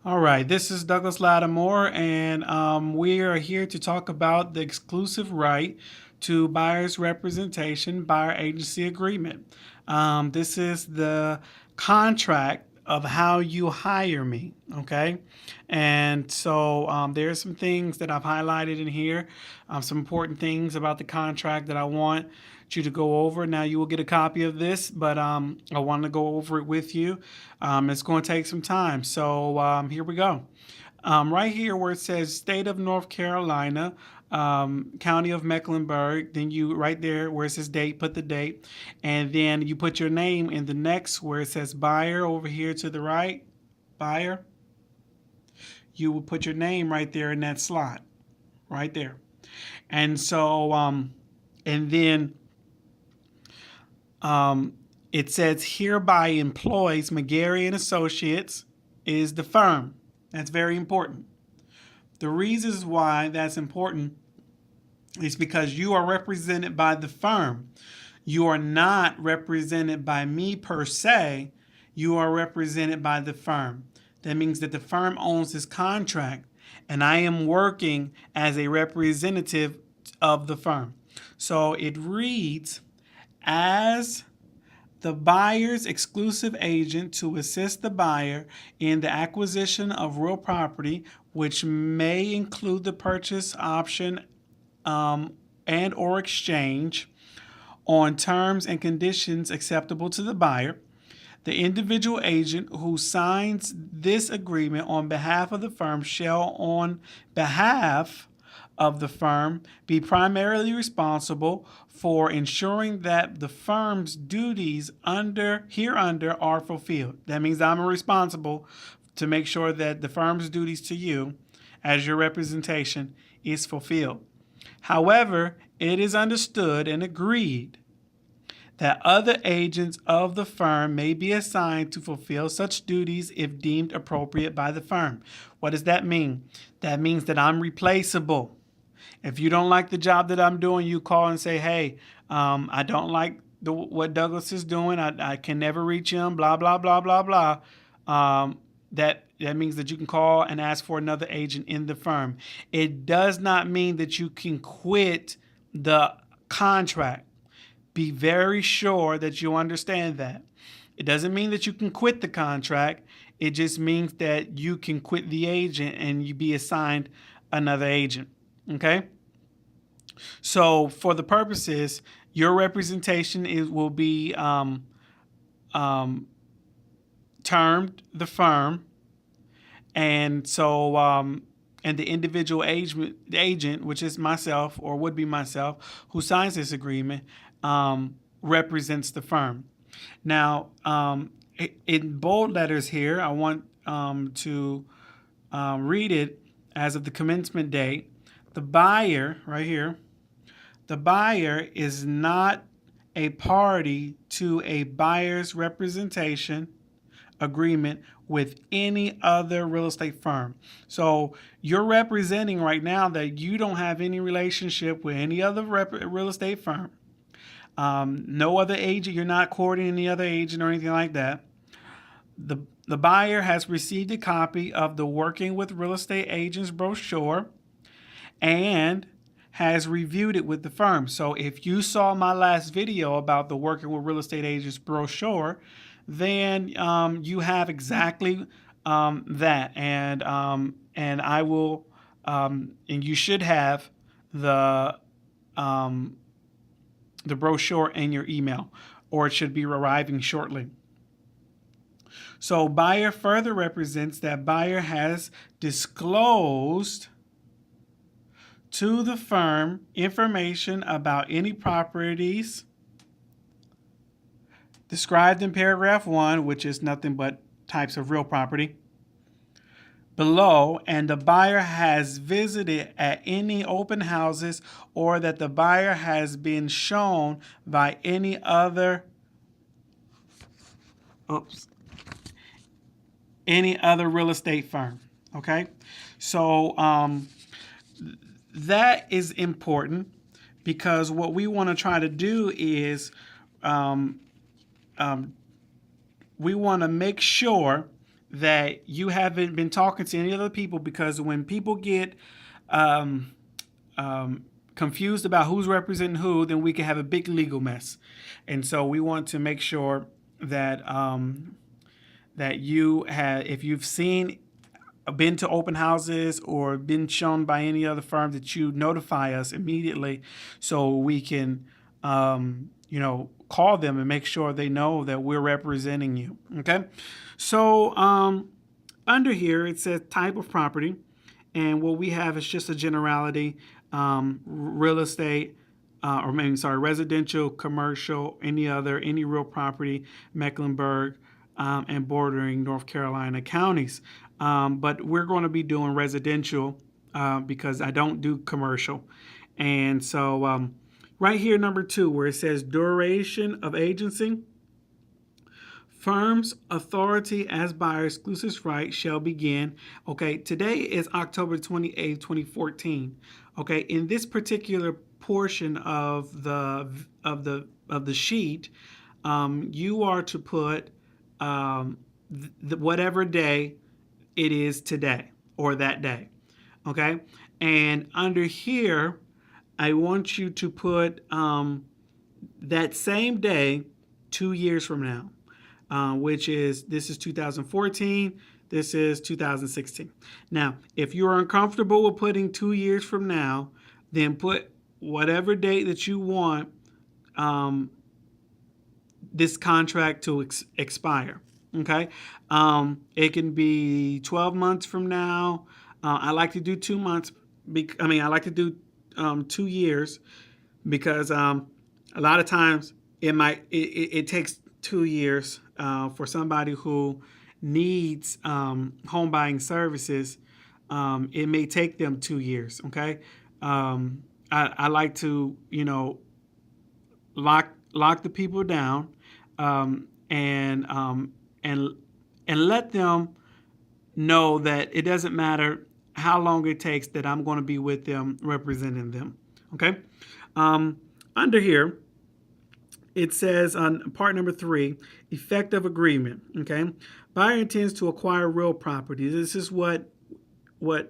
All right, this is Douglas Lattimore, and we are here to talk about the exclusive right to buyer's representation, buyer agency agreement. This is the contract of how you hire me, okay? And so there's some things that I've highlighted in here, some important things about the contract that I want you to go over. Now you will get a copy of this, but I want to go over it with you. It's going to take some time. So here we go. Right here where it says State of North Carolina, County of Mecklenburg, then you right there where it says date, put the date, and then you put your name in the next where it says buyer over here to the right, buyer. You will put your name right there in that slot, right there. And so, and then it says hereby employs McGarry and Associates is the firm. That's very important. The reasons why that's important is because you are represented by the firm. You are not represented by me per se. You are represented by the firm. That means that the firm owns this contract, and I am working as a representative of the firm. So it reads, as the buyer's exclusive agent to assist the buyer in the acquisition of real property, which may include the purchase option and or exchange on terms and conditions acceptable to the buyer. The individual agent who signs this agreement on behalf of the firm shall, on behalf of the firm, be primarily responsible for ensuring that the firm's duties hereunder are fulfilled. That means I'm responsible to make sure that the firm's duties to you as your representation is fulfilled. However, it is understood and agreed that other agents of the firm may be assigned to fulfill such duties if deemed appropriate by the firm. What does that mean? That means that I'm replaceable. If you don't like the job that I'm doing, you call and say, hey, I don't like what Douglas is doing. I can never reach him, blah, blah, blah, blah, blah. That means that you can call and ask for another agent in the firm. It does not mean that you can quit the contract. Be very sure that you understand that. It doesn't mean that you can quit the contract. It just means that you can quit the agent and you be assigned another agent. Okay? So for the purposes, your representation will be termed the firm. And so and the individual agent, which is myself or would be myself, who signs this agreement, represents the firm. Now, in bold letters here, I want to read it as of the commencement date. The buyer, right here, the buyer is not a party to a buyer's representation agreement with any other real estate firm. So you're representing right now that you don't have any relationship with any other real estate firm. No other agent, you're not courting any other agent or anything like that. The buyer has received a copy of the Working with Real Estate Agents brochure and has reviewed it with the firm. So if you saw my last video about the Working with Real Estate Agents brochure, then you have exactly that. And I will, and you should have the brochure in your email, or it should be arriving shortly. So buyer further represents that buyer has disclosed to the firm information about any properties described in paragraph 1, which is nothing but types of real property, below and the buyer has visited at any open houses or that the buyer has been shown by any other real estate firm. Okay, so that is important because what we want to try to do is we want to make sure that you haven't been talking to any other people, because when people get confused about who's representing who, then we can have a big legal mess. And so we want to make sure that that you have, if you've been to open houses or been shown by any other firm, that you notify us immediately so we can call them and make sure they know that we're representing you. Okay, so under here it says type of property, and what we have is just a generality: real estate, residential, commercial, any real property, Mecklenburg and bordering North Carolina counties. But we're going to be doing residential because I don't do commercial. And so right here, number 2, where it says duration of agency, firm's authority as buyer exclusive right shall begin. Okay, today is October 28th, 2014. Okay, in this particular portion of the sheet, you are to put whatever day it is today or that day. Okay, and under here, I want you to put that same day 2 years from now. This is 2014, this is 2016. Now, if you're uncomfortable with putting 2 years from now, then put whatever date that you want this contract to expire. Okay, it can be 12 months from now. I like to do 2 months. I like to do 2 years because a lot of times it takes 2 years for somebody who needs home buying services. It may take them 2 years. Okay, I like to lock the people down and let them know that it doesn't matter how long it takes, that I'm going to be with them representing them. Okay, under here it says on part number 3, effective agreement. Okay, buyer intends to acquire real property. This is what we're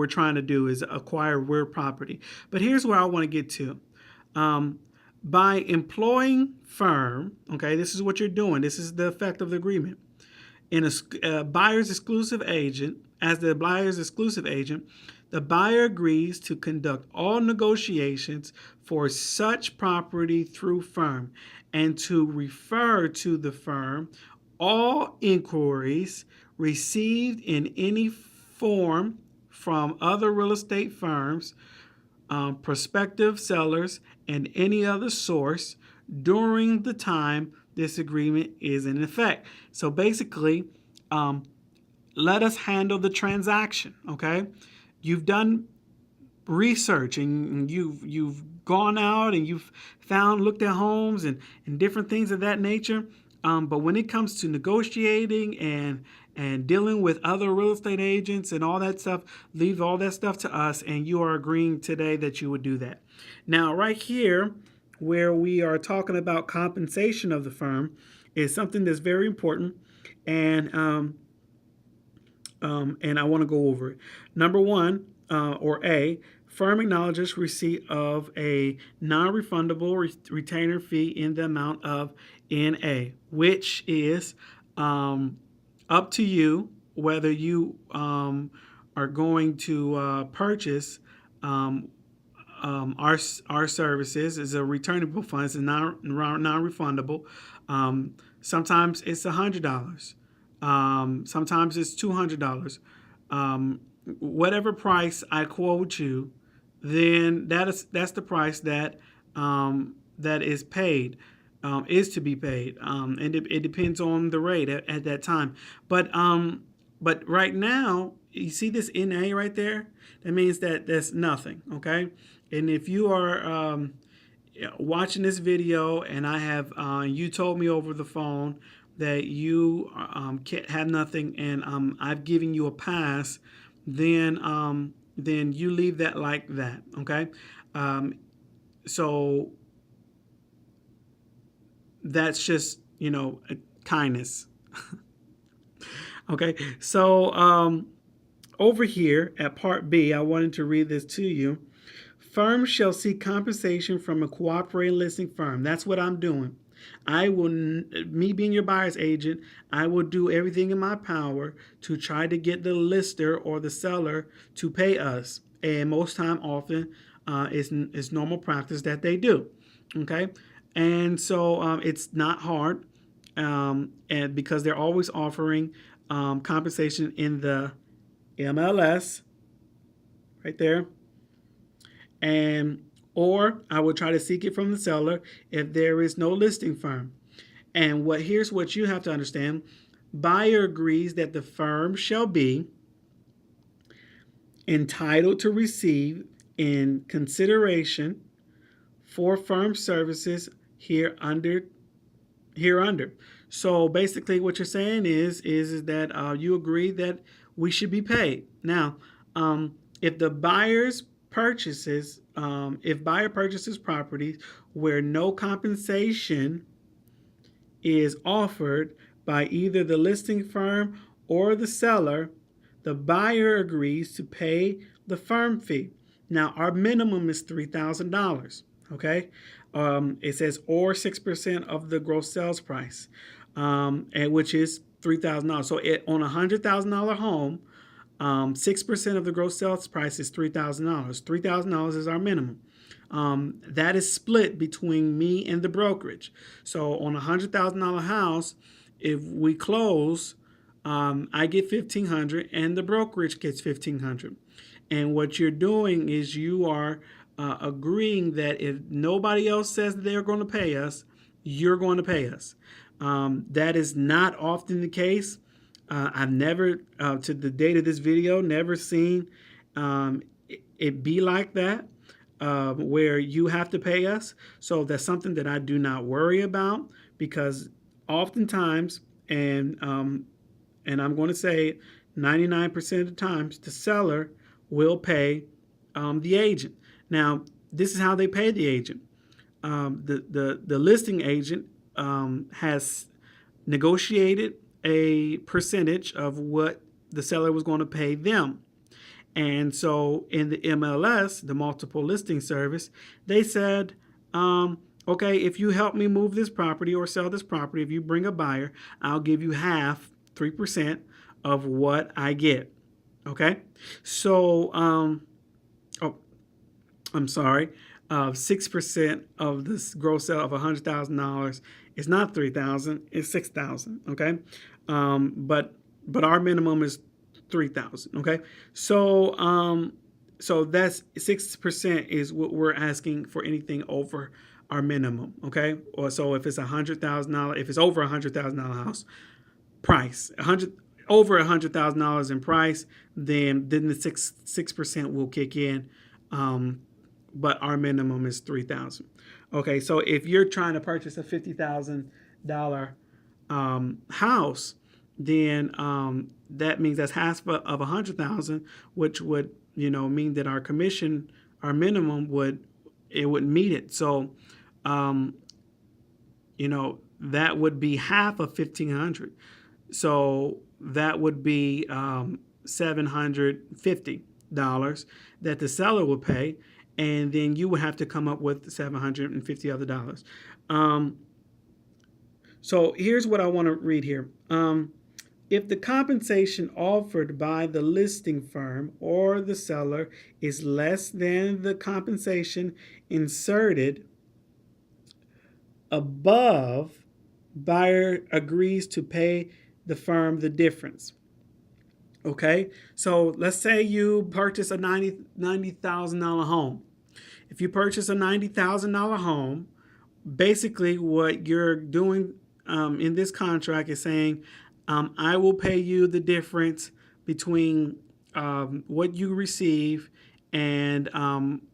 trying to do, is acquire real property. But here's where I want to get to. By employing firm, okay, this is what you're doing. This is the effect of the agreement. In a buyer's exclusive agent, as the buyer's exclusive agent, the buyer agrees to conduct all negotiations for such property through firm and to refer to the firm all inquiries received in any form from other real estate firms, prospective sellers, and any other source during the time this agreement is in effect. So basically, let us handle the transaction. Okay, you've done research and you've gone out and you've looked at homes and different things of that nature. But when it comes to negotiating and dealing with other real estate agents and all that stuff, leave all that stuff to us, and you are agreeing today that you would do that. Now, right here, where we are talking about compensation of the firm, is something that's very important, and I want to go over it. Number 1, or A, firm acknowledges receipt of a non-refundable retainer fee in the amount of NA, which is up to you whether you are going to purchase our services. Is a returnable fund. It's non-refundable. Sometimes it's $100. Sometimes it's $200. Whatever price I quote you, then that's the price that is paid. Is to be paid, and it depends on the rate at that time. But But right now, you see this NA right there? That means that that's nothing, okay? And if you are watching this video and I have you told me over the phone that you can't have nothing and I've given you a pass, then you leave that like that, okay? Um, so that's just kindness. Okay, so over here at part B, I wanted to read this to you. Firms shall seek compensation from a cooperating listing firm. That's what I'm doing. I will, me being your buyer's agent, I will do everything in my power to try to get the lister or the seller to pay us. And most time, often, it's normal practice that they do. Okay, and so it's not hard, and because they're always offering compensation in the MLS right there, and or I will try to seek it from the seller if there is no listing firm. And here's what you have to understand: buyer agrees that the firm shall be entitled to receive in consideration for firm services hereunder. So basically, what you're saying is that you agree that we should be paid. Now, if the if buyer purchases properties where no compensation is offered by either the listing firm or the seller, the buyer agrees to pay the firm fee. Now, our minimum is $3,000. Okay, it says or 6% of the gross sales price, and which is $3,000. So on a $100,000 home, 6% of the gross sales price is $3,000. $3,000 is our minimum. That is split between me and the brokerage. So on a $100,000 house, if we close, I get $1,500 and the brokerage gets $1,500. And what you're doing is you are agreeing that if nobody else says that they're going to pay us, you're going to pay us. That is not often the case. I've never, to the date of this video, never seen it be like that, where you have to pay us. So that's something that I do not worry about, because oftentimes, and I'm going to say 99% of the times, the seller will pay the agent. Now, this is how they pay the agent. The listing agent has negotiated a percentage of what the seller was going to pay them. And so in the MLS, the multiple listing service, they said, okay, if you help me move this property or sell this property, if you bring a buyer, I'll give you half, 3% of what I get. Okay, so I'm sorry, 6% of this gross sale of $100,000 is not $3,000, it's $6,000. Okay, but our minimum is $3,000. Okay, so that's 6% is what we're asking for anything over our minimum. Okay, or so if it's $100,000, if it's over $100,000 house price, over $100,000 in price, then the 6% will kick in. But our minimum is $3,000. Okay, so if you're trying to purchase a $50,000 house, then that means that's half of $100,000, which would mean that our commission, our minimum wouldn't meet it. So that would be half of $1,500. So that would be $750 that the seller would pay, and then you would have to come up with $750 other dollars. So here's what I want to read here. If the compensation offered by the listing firm or the seller is less than the compensation inserted above, buyer agrees to pay the firm the difference. Okay, so let's say you purchase a $90,000 home. If you purchase a $90,000 home, basically what you're doing in this contract is saying, I will pay you the difference between what you receive and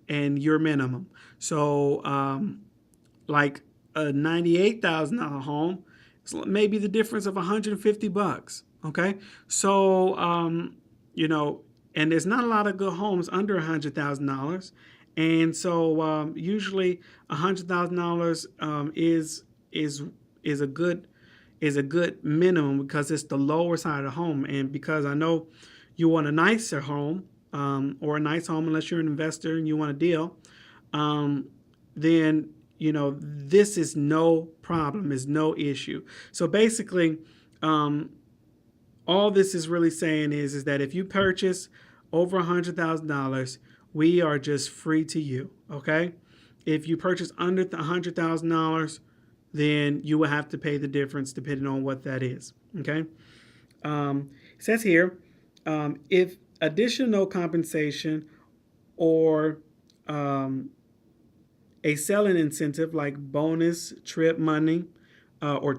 your minimum. So like a $98,000 home, it's maybe the difference of $150. Okay, so and there's not a lot of good homes under $100,000, and so usually $100,000 is a good minimum because it's the lower side of the home, and because I know you want a nicer home or a nice home unless you're an investor and you want a deal, then this is no problem, is no issue. So basically, all this is really saying is that if you purchase over $100,000, we are just free to you. Okay, if you purchase under $100,000, then you will have to pay the difference depending on what that is. Okay, it says here, if additional compensation or a selling incentive like bonus, trip money, or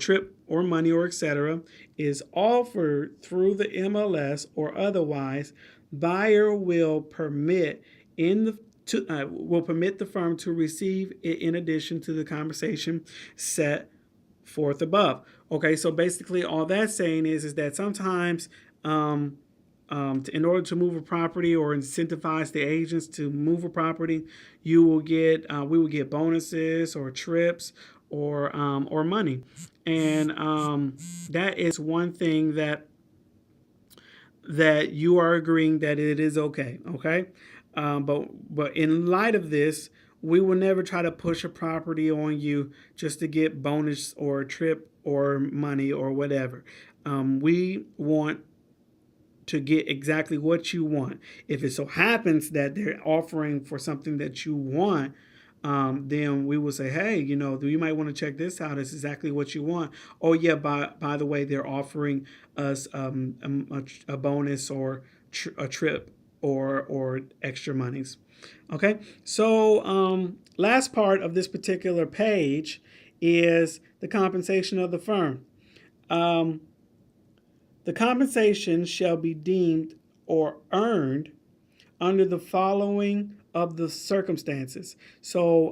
money or etc. is offered through the MLS or otherwise, buyer will permit the firm to receive it in addition to the compensation set forth above. Okay, so basically all that's saying is that sometimes in order to move a property or incentivize the agents to move a property, we will get bonuses or trips or money, and that is one thing that you are agreeing that it is okay. Okay, but in light of this, we will never try to push a property on you just to get bonus or a trip or money or whatever. We want to get exactly what you want. If it so happens that they're offering for something that you want, then we will say, hey, you might want to check this out. It's exactly what you want. Oh yeah, by the way, they're offering us a bonus or a trip or extra monies. Okay, so last part of this particular page is the compensation of the firm. The compensation shall be deemed or earned under the following of the circumstances. So,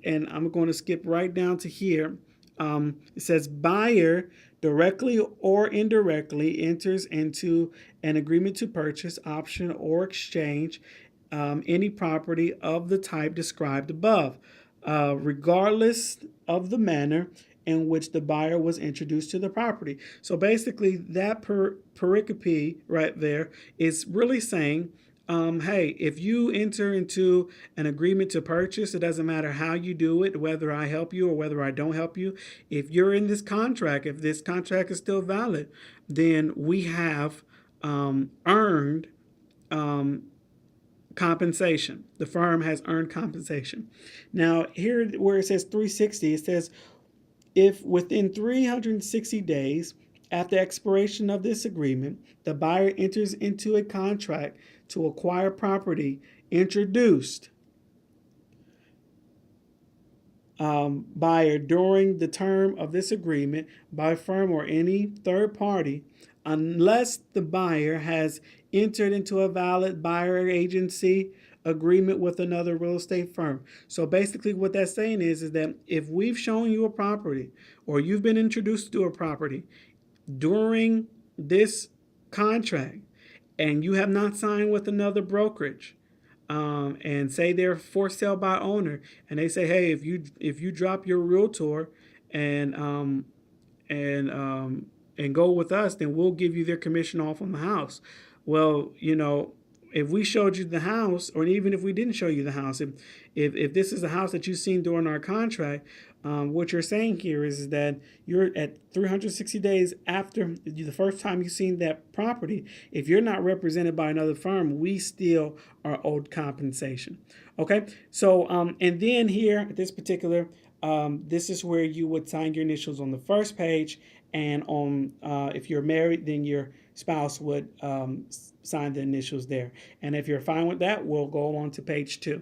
and I'm going to skip right down to here. It says buyer directly or indirectly enters into an agreement to purchase, option, or exchange any property of the type described above, regardless of the manner in which the buyer was introduced to the property. So basically, that pericope right there is really saying, hey, if you enter into an agreement to purchase, it doesn't matter how you do it, whether I help you or whether I don't help you. If you're in this contract, if this contract is still valid, then we have earned compensation. The firm has earned compensation. Now, here where it says 360, it says, if within 360 days after expiration of this agreement, the buyer enters into a contract to acquire property introduced buyer during the term of this agreement by firm or any third party, unless the buyer has entered into a valid buyer agency agreement with another real estate firm. So basically what that's saying is that if we've shown you a property or you've been introduced to a property during this contract and you have not signed with another brokerage, and say they're for sale by owner, and they say, hey, if you drop your realtor and go with us, then we'll give you their commission off on the house. Well, if we showed you the house, or even if we didn't show you the house, if this is a house that you've seen during our contract, what you're saying here is that you're at 360 days after the first time you've seen that property. If you're not represented by another firm, we still are owed compensation. Okay, so and then here at this particular, this is where you would sign your initials on the first page, and on if you're married, then your spouse would sign the initials there. And if you're fine with that, we'll go on to page 2.